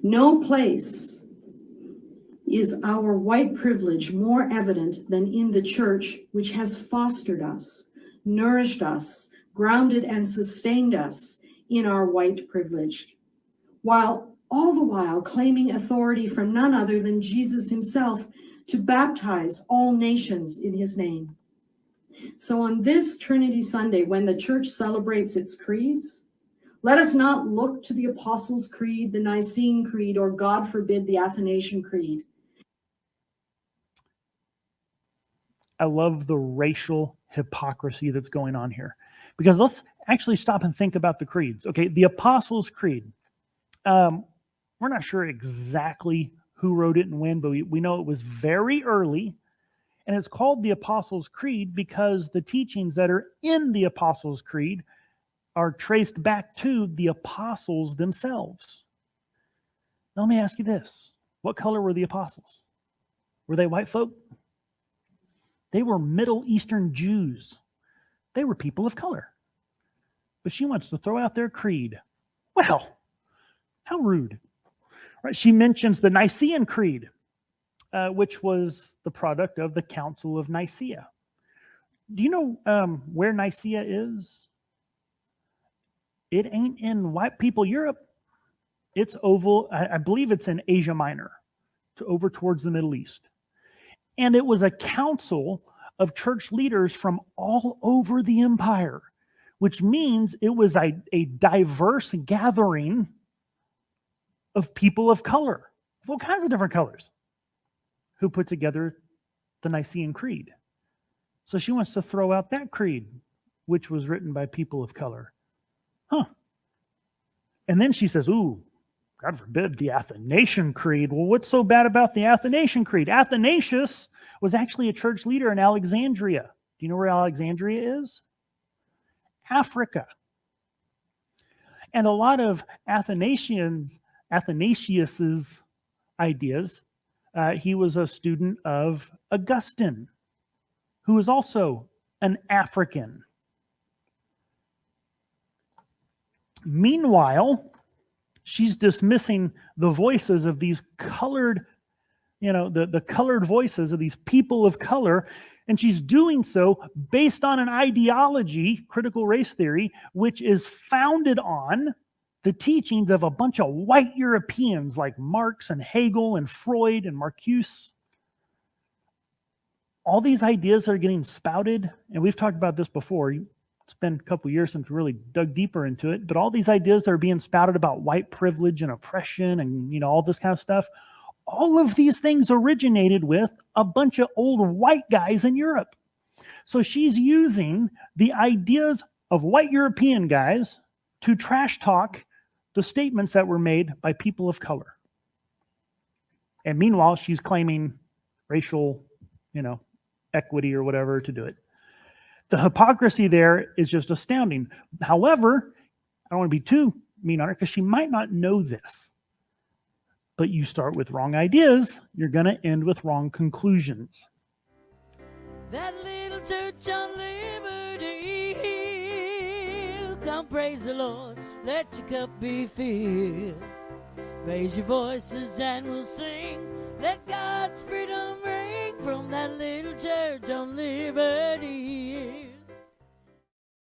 No place is our white privilege more evident than in the church, which has fostered us, nourished us, grounded and sustained us in our white privilege, while all the while claiming authority from none other than Jesus himself to baptize all nations in his name. So on this Trinity Sunday, when the church celebrates its creeds, let us not look to the Apostles' Creed, the Nicene Creed, or God forbid, the Athanasian Creed. I love the racial hypocrisy that's going on here. Because let's actually stop and think about the creeds. Okay, the Apostles' Creed. We're not sure exactly who wrote it and when, but we know it was very early. And it's called the Apostles' Creed because the teachings that are in the Apostles' Creed are traced back to the apostles themselves. Now let me ask you this. What color were the apostles? Were they white folk? They were Middle Eastern Jews. They were people of color. But she wants to throw out their creed. Well, how rude. Right? She mentions the Nicene Creed, which was the product of the Council of Nicaea. Do you know where Nicaea is? It ain't in white people Europe. It's over, I believe it's in Asia Minor, over towards the Middle East. And it was a council of church leaders from all over the empire, which means it was a diverse gathering of people of color, all kinds of different colors, who put together the Nicene Creed. So she wants to throw out that creed, which was written by people of color. Huh. And then she says, ooh, God forbid, the Athanasian Creed. Well, what's so bad about the Athanasian Creed? Athanasius was actually a church leader in Alexandria. Do you know where Alexandria is? Africa. And a lot of Athanasius's ideas, he was a student of Augustine, who was also an African. Meanwhile, she's dismissing the voices of these colored, the colored voices of these people of color, and she's doing so based on an ideology, critical race theory, which is founded on the teachings of a bunch of white Europeans like Marx and Hegel and Freud and Marcuse. All these ideas are getting spouted, and we've talked about this before. It's been a couple years since we really dug deeper into it, but all these ideas that are being spouted about white privilege and oppression and all this kind of stuff, all of these things originated with a bunch of old white guys in Europe. So she's using the ideas of white European guys to trash talk the statements that were made by people of color. And meanwhile, she's claiming racial, equity or whatever to do it. The hypocrisy there is just astounding. However, I don't want to be too mean on her because she might not know this. But you start with wrong ideas, you're going to end with wrong conclusions. That little church on Liberty Hill, come praise the Lord, let your cup be filled. Raise your voices and we'll sing, let God's freedom ring from that little church on Liberty Hill.